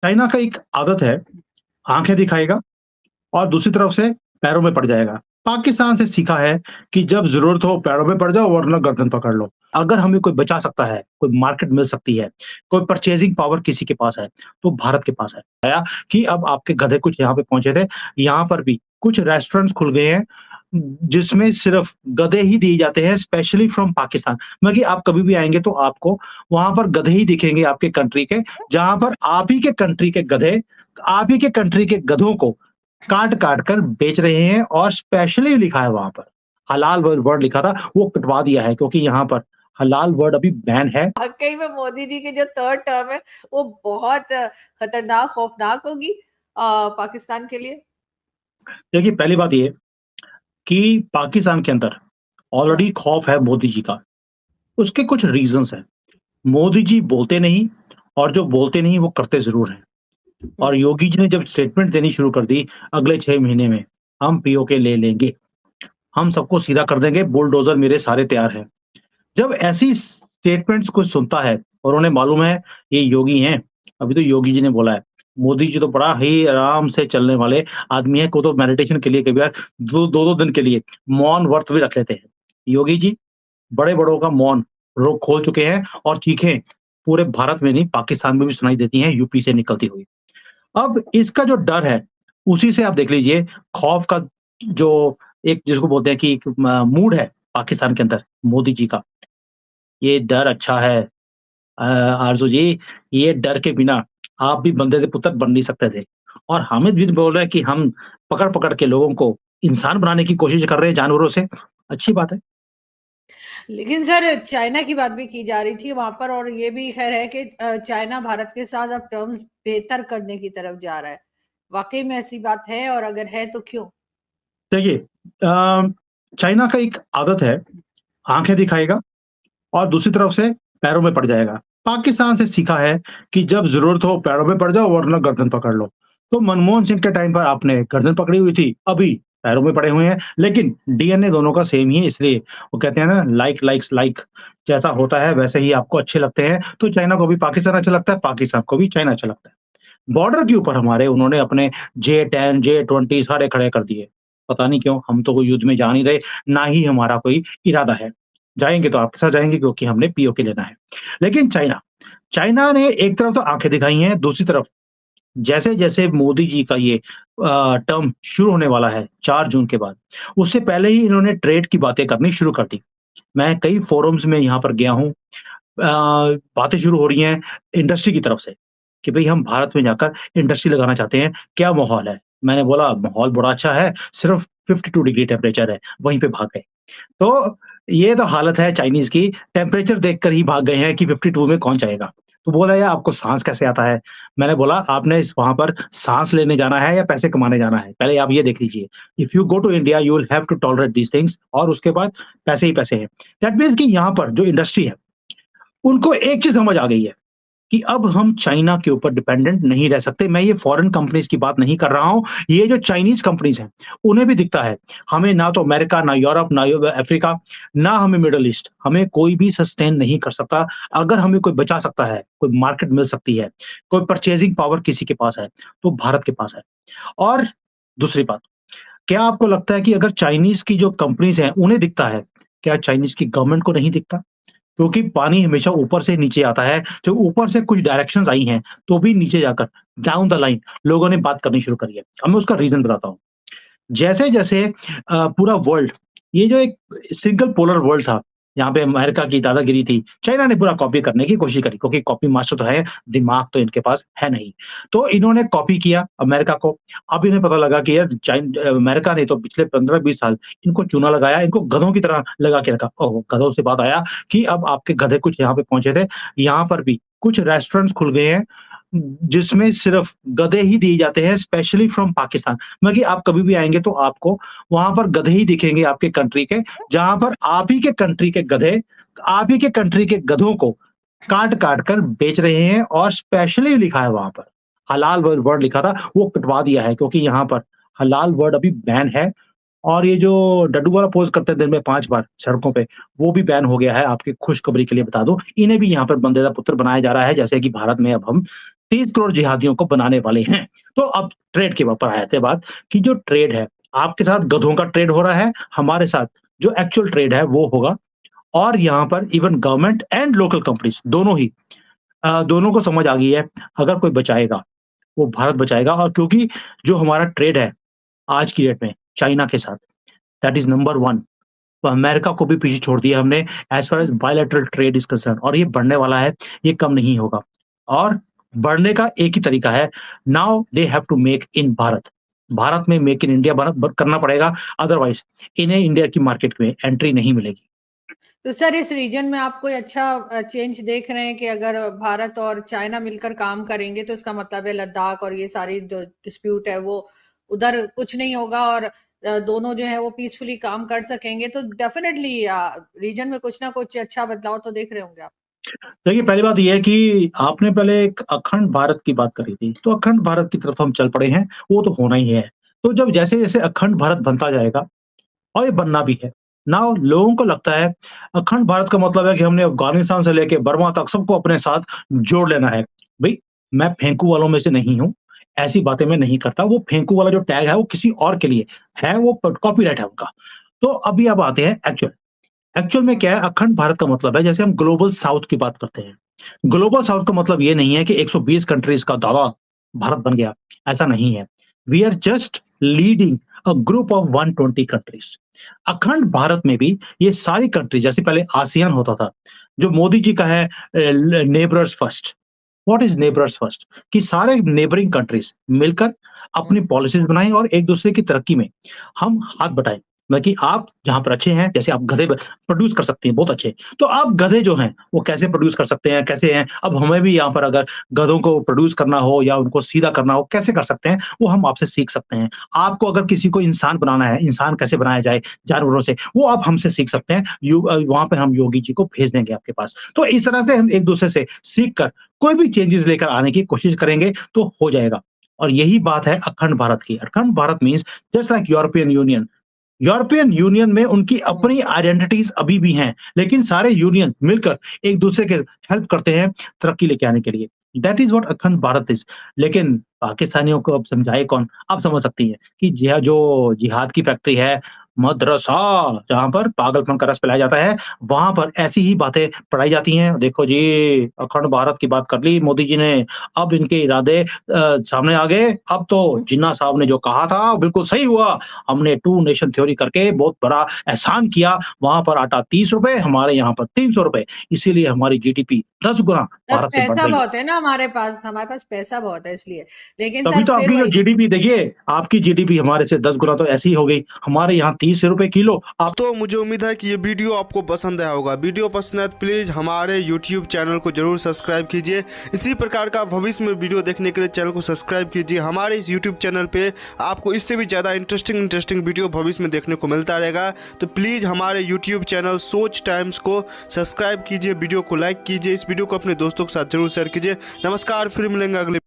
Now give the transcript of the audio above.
China का एक आदत है, आँखें दिखाएगा और दूसरी तरफ से पैरों में पड़ जाएगा। पाकिस्तान से सीखा है कि जब ज़रूरत हो पैरों में पड़ जाओ वरना गर्दन पकड़ लो। अगर हमें कोई बचा सकता है, कोई मार्केट मिल सकती है, कोई परचेज़िंग पावर किसी के पास है, तो भारत के पास है। आया कि अब आपके गधे कुछ यहाँ पे पहुँचे थे, यहाँ पर भी कुछ रेस्टोरेंट्स खुल गए हैं, जिसमें सिर्फ़ गधे ही दिए जाते हैं स्पेशली फ्रॉम पाकिस्तान। मतलब कि आप कभी भी आएँगे तो आपको वहाँ पर गधे ही दिखेंगे आपके कंट्री के, जहाँ पर आप ही के कंट्री के गधे, आप ही के कंट्री के गधों को काट-काट कर बेच रहे हैं और स्पेशली लिखा है वहाँ पर, हलाल वर्ड लिखा था, वो कटवा दिया है क्योंकि यहाँ पर हलाल वर्ड अभी बैन है। वाक़ई में मोदी जी की जो थर्ड टर्म है, वो बहुत खतरनाक, खौफनाक होगी पाकिस्तान के लिए। देखिए, पहली बात ये कि पाकिस्तान के अंदर हाँ। ऑलरेडी खौफ है मोदी जी का, उसके कुछ रीज़न्स हैं। मोदी जी बोलते नहीं और जो बोलते नहीं वो करते ज़रूर हैं। हुँ। और योगी जी ने जब स्टेटमेंट देनी शुरू कर दी, अगले 6 महीने में हम पीओके ले लेंगे, हम सबको सीधा कर देंगे, बुलडोज़र मेरे सारे तैयार हैं। जब ऐसी स्टेटमेंट्स कोई सुनता है और उन्हें मालूम है ये योगी हैं, अभी तो योगी जी ने बोला है, मोदी जी तो बड़ा ही आराम से चलने वाले आदमी हैं, को तो मेडिटेशन के लिए कई बार 2-2 दिन के लिए मौन व्रत भी रख लेते हैं। योगी जी बड़े-बड़ों का मौन रोक खोल चुके हैं और चीखें पूरे भारत में नहीं पाकिस्तान में भी सुनाई देती हैं यूपी से निकलती हुई। अब इसका जो डर है, उसी से आप देख लीजिए खौफ का जो एक जिसको बोलते हैं कि एक मूड है पाकिस्तान के अंदर मोदी जी का, ये डर अच्छा है। आरज़ू जी, ये डर के बिना आप भी बंदे के पुत्र बन नहीं सकते थे। और हामिद भी बोल रहा है कि हम पकड़-पकड़ के लोगों को इंसान बनाने की कोशिश कर रहे हैं जानवरों से, अच्छी बात है। लेकिन सर चाइना की बात भी की जा रही थी वहाँ पर और ये भी ख़ैर है कि चाइना भारत के साथ अब टर्म्स बेहतर करने की तरफ जा रहा है। वाक़ई में ऐसी बात है और अगर है तो क्यों? देखिए चाइना का एक आदत है, आँखें दिखाएगा और दूसरी तरफ से पैरों में पड़ जाएगा। पाकिस्तान से सीखा है कि जब ज़रूरत हो पैरों में पड़ जाओ वरना गर्दन पकड़ लो। तो मनमोहन सिंह के टाइम पर आपने गर्दन पकड़ी हुई थी, अभी पैरों में पड़े हुए हैं, लेकिन डीएनए दोनों का सेम ही है इसलिए वो कहते हैं ना लाइक लाइक्स लाइक जैसा होता है वैसे ही आपको अच्छे लगते हैं। तो चाइना को भी पाकिस्तान अच्छा लगता है, पाकिस्तान को भी चाइना अच्छा लगता है। बॉर्डर के ऊपर हमारे उन्होंने अपने J-10, J-20 सारे खड़े कर दिए। पता नहीं क्यों? हम तो कोई युद्ध में जा नहीं रहे, ना ही हमारा कोई इरादा है। जाएँगे तो आपके साथ जाएँगे क्योंकि हमने पीओके लेना है। लेकिन चाइना, चाइना ने एक तरफ तो आँखें दिखाई हैं, दूसरी तरफ जैसे-जैसे मोदी जी का ये टर्म शुरू होने वाला है 4 जून के बाद, उससे पहले ही इन्होंने ट्रेड की बातें करनी शुरू कर दी। मैं कई फोरम्स में यहाँ पर गया हूँ, बातें शुरू हो रही हैं इंडस्ट्री की तरफ से, कि भई हम भारत में जाकर इंडस्ट्री लगाना चाहते हैं, क्या माहौल है? मैंने बोला माहौल बड़ा अच्छा है, सिर्फ 52 डिग्री टेम्परेचर है, वहीं पे भाग गए। तो ये तो हालत है चाइनीज़ की, टेम्परेचर देखकर ही भाग गए हैं कि 52 में कौन जाएगा? तो बोला यार आपको साँस कैसे आता है? मैंने बोला आपने इस वहाँ पर साँस लेने जाना है या पैसे कमाने जाना है? पहले आप ये देख लीजिए। If you go to India you will have to tolerate these things और उसके बाद पैसे ही पैसे हैं। दैट मीन्स कि यहाँ पर जो इंडस्ट्री है, उनको एक चीज़ समझ आ गई है कि अब हम चाइना के ऊपर डिपेंडेंट नहीं रह सकते। मैं ये फॉरेन कंपनीज़ की बात नहीं कर रहा हूँ, ये जो चाइनीज़ कंपनीज़ हैं, उन्हें भी दिखता है, हमें ना तो अमेरिका, ना यूरोप, ना अफ्रीका, ना हमें मिडल ईस्ट, हमें कोई भी सस्टेन नहीं कर सकता। अगर हमें कोई बचा सकता है, कोई मार्केट मिल सकती है, कोई परचेज़िंग पावर किसी के पास है, तो भारत के पास है। और दूसरी बात, क्या आपको लगता है कि अगर चाइनीज़ की जो कंपनीज़ हैं, उन्हें दिखता है, क्या चाइनीज़ की गवर्नमेंट को नहीं दिखता? क्योंकि पानी हमेशा ऊपर से नीचे आता है, जो ऊपर से कुछ डायरेक्शंस आई हैं, तो भी नीचे जाकर डाउन द लाइन लोगों ने बात करनी शुरू करी है। अब मैं उसका रीज़न बताता हूँ। जैसे-जैसे पूरा वर्ल्ड ये जो एक सिंगल पोलर वर्ल्ड था, यहाँ पे अमेरिका की दादागिरी थी, चाइना ने पूरा कॉपी करने की कोशिश करी क्योंकि कॉपी मास्टर तो है, दिमाग तो इनके पास है नहीं। तो इन्होंने कॉपी किया अमेरिका को, अब इन्हें पता लगा कि यार अमेरिका ने तो पिछले 15-20 साल इनको चूना लगाया, इनको गधों की तरह लगा के रखा। ओह! गधों से बात आया कि अब आपके गधे कुछ यहाँ पे पहुँचे थे, यहाँ पर भी कुछ रेस्टोरेंट्स खुल गए हैं, जिसमें सिर्फ गधे ही दिए जाते हैं स्पेशली फ्रॉम पाकिस्तान। मतलब कि आप कभी भी आएँगे तो आपको वहाँ पर गधे ही दिखेंगे आपके कंट्री के, जहाँ पर आप ही के कंट्री के गधे, आप ही के कंट्री के गधों को काट-काट कर बेच रहे हैं और स्पेशली लिखा है वहाँ पर, हलाल वर्ड लिखा था, वो कटवा दिया है क्योंकि यहाँ पर हलाल वर्ड अभी बैन है और ये जो डड्डू वाला पोज़ करते हैं दिन में 5 बार सड़कों पे, वो भी बैन हो गया है, आपकी खुशखबरी के लिए बता दूँ। इन्हें भी यहाँ पर बंदे का पुत्र बनाया जा रहा है, जैसे कि भारत में अब हम 30 करोड़ जिहादियों को बनाने वाले हैं। तो अब ट्रेड के ऊपर आए थे बात कि जो ट्रेड है, आपके साथ गधों का ट्रेड हो रहा है, हमारे साथ जो एक्चुअल ट्रेड है वो होगा। और यहाँ पर even government and local companies दोनों ही दोनों को समझ आ गई है, अगर कोई बचाएगा, वो भारत बचाएगा। और क्योंकि जो हमारा ट्रेड है आज की डेट में चाइना के साथ, दैट इज़ नंबर 1। तो अमेरिका को भी पीछे छोड़ दिया हमने as far as bilateral trade is concerned, और ये बढ़ने वाला है, ये कम नहीं होगा। और बढ़ने का एक ही तरीका है, now they have to make in Bharat. Bharat में मेक इन इंडिया भारत ब करना पड़ेगा, अदरवाइज़ इन्हें इंडिया की मार्केट में एंट्री नहीं मिलेगी। तो सर इस रीजन में आप कोई अच्छा चेंज देख रहे हैं कि अगर भारत और चाइना मिलकर काम करेंगे तो इसका मतलब है लद्दाख और ये सारी जो डिस्प्यूट है वो उधर कुछ नहीं होगा और दोनों जो है वो पीसफुली काम कर सकेंगे, तो डेफिनेटली रीजन में कुछ ना कुछ अच्छा बदलाव तो देख रहे होंगे आप। देखिए, पहली बात ये है कि आपने पहले एक अखंड भारत की बात करी थी, तो अखंड भारत की तरफ हम चल पड़े हैं, वो तो होना ही है। तो जब जैसे-जैसे अखंड भारत बनता जाएगा, और ये बनना भी है। नाउ लोगों को लगता है अखंड भारत का मतलब है कि हमने अफ़गानिस्तान से लेके बर्मा तक सबको अपने साथ जोड़ लेना है। भई, मैं फेंकू वालों में से नहीं हूँ, ऐसी बातें मैं नहीं करता। वो फेंकू वाला जो टैग है वो किसी और के लिए है, वो प कॉपीराइट है उनका। तो अभी अब आते हैं एक्चुअल। एक्चुअल में हम्म, क्या है, अखंड भारत का मतलब है जैसे हम ग्लोबल साउथ की बात करते हैं। ग्लोबल साउथ का मतलब ये नहीं है कि 120 कंट्रीज़ का दादा भारत बन गया, ऐसा नहीं है। We are just leading a group of 120 countries. अखंड भारत में भी ये सारी कंट्री, जैसे पहले आसियान होता था, जो मोदी जी का है neighbours first. What is neighbours first? कि सारे नेबरिंग कंट्रीज़ मिलकर अपनी हम्म, पॉलिसीज़ बनाएँ और एक-दूसरे की तरक्की में हम हाथ बटाएँ। मतलब कि आप जहाँ पर अच्छे हैं, जैसे आप गधे ब प्रोड्यूस कर सकते हैं, बहुत अच्छे। तो आप गधे जो हैं, वो कैसे प्रोड्यूस कर सकते हैं, कैसे हैं? अब हमें भी यहाँ पर अगर गधों को प्रोड्यूस करना हो या उनको सीधा करना हो, कैसे कर सकते हैं? वो हम आपसे सीख सकते हैं। आपको अगर किसी को इंसान बनाना है, इंसान कैसे बनाया जाए जानवरों से, वो आप हमसे सीख सकते हैं। वहाँ पे हम योगी जी को भेज देंगे आपके पास। तो इस तरह से हम एक-दूसरे से सीख कर कोई भी चेंजेज़ लेकर आने की कोशिश करेंगे, तो हो जाएगा। और यही बात है अखंड भारत की। अखंड Bharat means just like European union. European union में उनकी हम्म, अपनी आइडेंटिटीज़ अभी भी हैं, लेकिन सारे यूनियन मिलकर एक-दूसरे के हेल्प करते हैं तरक्की लेके आने के लिए। दैट इज़ व्हाट अखंड भारत इज़। लेकिन पाकिस्तानियों को अब समझाए कौन? आप समझ सकती हैं कि जो जिहाद की फैक्ट्री है, मदरसा जहाँ पर पागलपन का रस पिलाया जाता है, वहाँ पर ऐसी ही बातें पढ़ाई जाती हैं। देखो जी, अखंड भारत की बात कर ली मोदी जी ने, अब इनके इरादे सामने आ गए। अब तो हम्म। जिन्ना साहब ने जो कहा था बिल्कुल सही हुआ। हमने टू नेशन थ्योरी करके बहुत बड़ा एहसान किया। वहाँ पर आटा ₹30, हमारे यहाँ पर ₹300। इसीलिए हमारी जीडीपी 10 गुना सर भारत से बढ़ पैसा गई है। बहुत है ना हमारे पास पैसा बहुत है इसलिए, लेकिन तभी सर तो फिर आपकी जो वही। जीडीपी देखिए, आपकी जीडीपी हमारे से 10 गुना तो ऐसी ही हो गई। हमारे यहाँ ₹30 किलो, आप दोस्तों मुझे उम्मीद है कि ये वीडियो आपको पसंद आया होगा। वीडियो पसंद है तो प्लीज़ हमारे YouTube चैनल को जरूर सब्सक्राइब कीजिए। इसी प्रकार का भविष्य में वीडियो देखने के लिए चैनल को सब्सक्राइब कीजिए। हमारे इस YouTube चैनल पे आपको इससे भी ज़्यादा इंटरेस्टिंग वीडियो भविष्य में देखने को मिलता रहेगा। तो प्लीज़ हमारे YouTube चैनल सोच टाइम्स को सब्सक्राइब कीजिए, वीडियो को लाइक कीजिए, इस वीडियो को अपने दोस्तों के साथ जरूर शेयर कीजिए। नमस्कार, फिर मिलेंगे अगले